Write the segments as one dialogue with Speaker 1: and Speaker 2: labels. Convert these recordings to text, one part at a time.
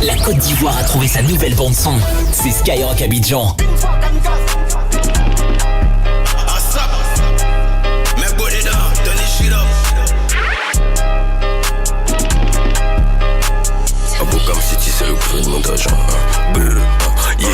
Speaker 1: La Côte d'Ivoire a trouvé sa nouvelle bande-son. C'est Skyrock Abidjan.
Speaker 2: Comme City, c'est le gouvernement d'argent. Yeah,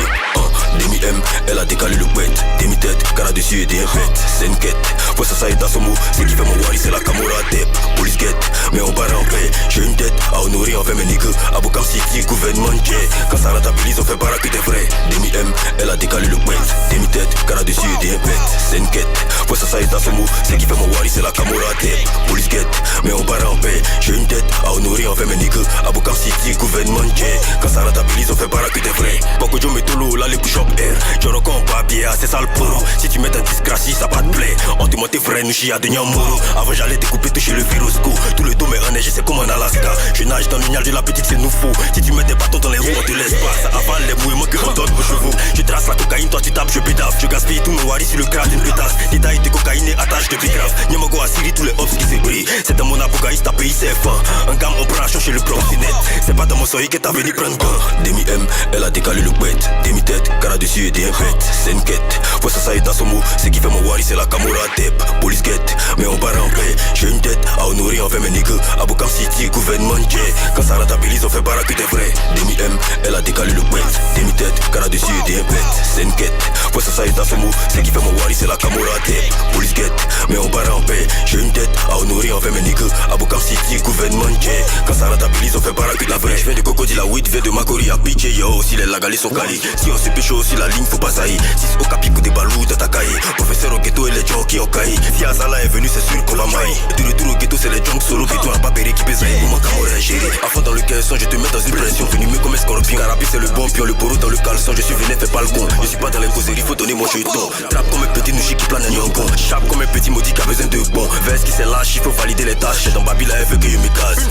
Speaker 2: Demi-M, elle a décalé le bête. Demi-tête, cara dessus et des impètes. C'est une quête, faut ça est à son mot. C'est qui fait mon wari, c'est la Camora tête. Police guette, mais on barre en paix. J'ai une tête à honorer envers mes niggas. Aboukan City, gouvernement J. Quand ça rentabilise, on fait para que des vrais. Demi-M, elle a décalé le bête. Demi-tête, cara dessus et des impètes. C'est une quête, faut ça est à son mot. C'est qui fait mon wari, c'est la Camora tête. Police guette, mais on barre en paix. J'ai une tête à honorer envers mes niggas. Aboukan City, gouvernement J. Quand ça rentabilise, on fait para que des vrais. Beaucoup de métolo, là les push-up air. Je recompte pas bien, c'est ça le poro. Si tu mets un disgracie, ça va te plaire. On te monte frère, nous chia de Nyamoro. Avant j'allais découper, toucher le virus go. Tout le dos mais en neige, c'est comme en Alaska. Je nage dans le nial de la petite, c'est nous faux. Si tu mets des bâtons dans les roues, on te laisse pas. Ça avale les mouvements que on donne aux chevaux. Je trace la cocaïne, toi tu tapes, je pédave. Je gaspille tout mon wari sur le crâne d'une pétasse. Détail de cocaïne et attache de bigrave. Nyamago a Syrie, tous les hops qui s'ébrit. C'est dans mon apocalypse, t'as payé CF1. Un gamme, on prend chez le proxénète. C'est pas dans mon soleil que t'as venu prendre gain. Demi-M, elle a décalé le bête. Demi-tête, cara dessus et des impètes. C'est une quête, faut ça est à son mot. C'est qui fait mon wari, c'est la Camora tête. Police guette, mais on barre en paix. J'ai une tête à honorer envers mes niggas. Aboukan City, gouvernement J. Quand ça rentabilise, on fait bara que des vrais. Demi-M, elle a décalé le bête. Demi-tête, cara dessus et des impètes. C'est une quête, faut ça est à son mot. C'est qui fait mon wari, c'est la Camora tête. Police guette, mais on barre en paix. J'ai une tête à honorer envers mes niggas. Aboukan City, gouvernement J. Quand ça rentabilise, on fait bara que des vrais. Je viens de Cocody, la weed vient de Makori à Pitché. Yo, si les lagalés sont calés. Si on se pêche aussi la ligne, faut pas saillir. Si au capico des balous de ta caille. Professeur au ghetto et les gens qui ont caillé. Si Azala est venu, c'est sûr qu'on va mailler. De retour au ghetto, c'est les junks solo. Ghetto n'a pas péré qui pèse un moment Camora géré. Avant dans le caisson, je te mets dans une pression. Venu mieux comme un scorpion. Carapi, c'est le bon pion, le poro dans le caleçon. Je suis venu, fais pas le con. Je suis pas dans les causeries, faut donner mon jeton. Trap comme un petit nouchi qui plane un yongon. Chape comme un petit maudit qui a besoin de bon. Veste qui s'est lâche, il faut valider les tâches. Dans Babila, elle veut que je me casse.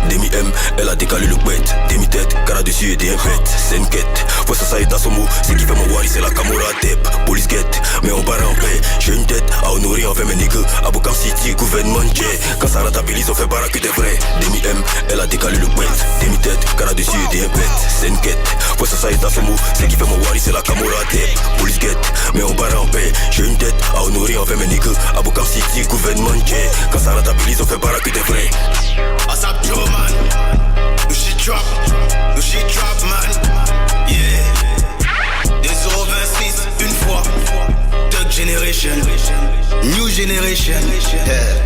Speaker 2: Demi-M, elle a décalé le bête. Demi-tête, cara dessus et des impètes. C'est une quête, faut ça est à son mot. C'est qui fait mon wari, c'est la Camora tête. Police guette, mais on barre en paix. J'ai une tête à honorer envers mes niggas. Aboukan City, gouvernement J. Quand ça rentabilise, on fait bara que des vrais. Demi-M, elle a décalé le bête. Demi-tête, cara dessus et des impètes. C'est une quête, faut ça est à son mot. C'est qui fait mon wari, c'est la Camora tête. Police guette, mais on barre en paix. J'ai une tête à honorer envers mes niggas. Aboukan City, gouvernement J. Quand ça rentabilise, on fait bara que des vrais.
Speaker 3: Asap Joe man, nous shit drop man, yeah. Des 026, une fois, Thug Generation, New Generation, yeah.